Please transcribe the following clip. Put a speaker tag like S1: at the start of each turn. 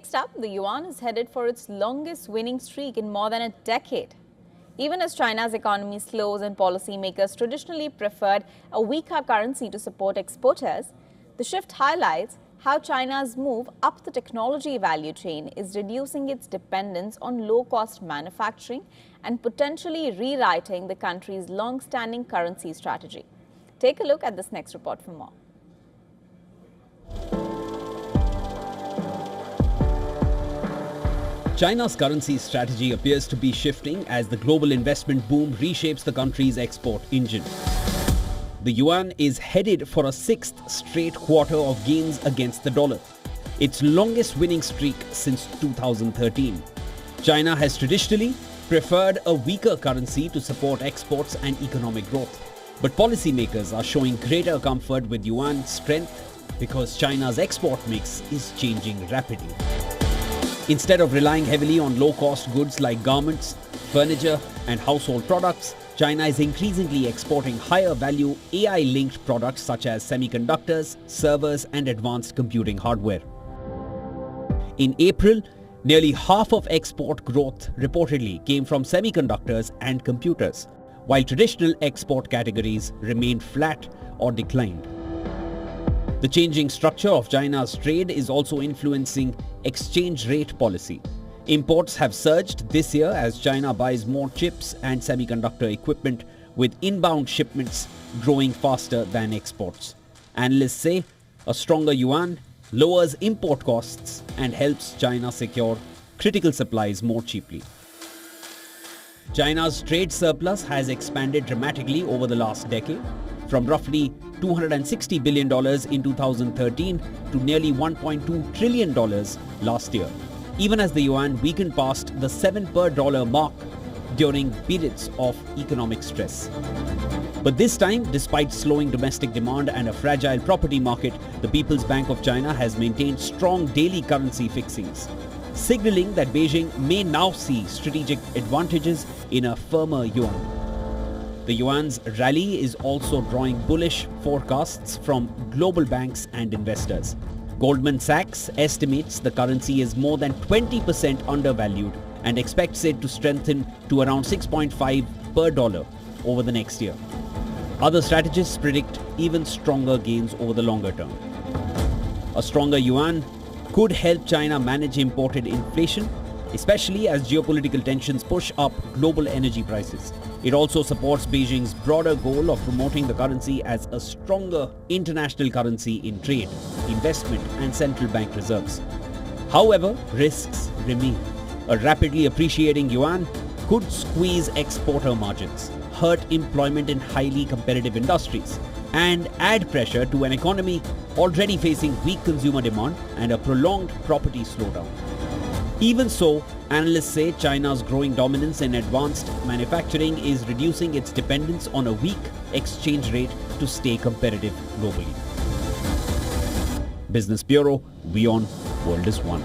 S1: Next up, the yuan is headed for its longest winning streak in more than a decade. Even as China's economy slows and policymakers traditionally preferred a weaker currency to support exporters, the shift highlights how China's move up the technology value chain is reducing its dependence on low-cost manufacturing and potentially rewriting the country's long-standing currency strategy. Take a look at this next report for more.
S2: China's currency strategy appears to be shifting as the global investment boom reshapes the country's export engine. The yuan is headed for a sixth straight quarter of gains against the dollar, its longest winning streak since 2013. China has traditionally preferred a weaker currency to support exports and economic growth. But policymakers are showing greater comfort with yuan strength because China's export mix is changing rapidly. Instead of relying heavily on low-cost goods like garments, furniture and household products, China is increasingly exporting higher-value AI-linked products such as semiconductors, servers and advanced computing hardware. In April, nearly half of export growth reportedly came from semiconductors and computers, while traditional export categories remained flat or declined. The changing structure of China's trade is also influencing exchange rate policy. Imports have surged this year as China buys more chips and semiconductor equipment, with inbound shipments growing faster than exports. Analysts say a stronger yuan lowers import costs and helps China secure critical supplies more cheaply. China's trade surplus has expanded dramatically over the last decade, from roughly $260 billion in 2013 to nearly $1.2 trillion last year, even as the yuan weakened past the 7 per dollar mark during periods of economic stress. But this time, despite slowing domestic demand and a fragile property market, the People's Bank of China has maintained strong daily currency fixings, signaling that Beijing may now see strategic advantages in a firmer yuan. The yuan's rally is also drawing bullish forecasts from global banks and investors. Goldman Sachs estimates the currency is more than 20% undervalued and expects it to strengthen to around 6.5 per dollar over the next year. Other strategists predict even stronger gains over the longer term. A stronger yuan could help China manage imported inflation, especially as geopolitical tensions push up global energy prices. It also supports Beijing's broader goal of promoting the currency as a stronger international currency in trade, investment and central bank reserves. However, risks remain. A rapidly appreciating yuan could squeeze exporter margins, hurt employment in highly competitive industries, and add pressure to an economy already facing weak consumer demand and a prolonged property slowdown. Even so, analysts say China's growing dominance in advanced manufacturing is reducing its dependence on a weak exchange rate to stay competitive globally. Business Bureau, WION, World is One.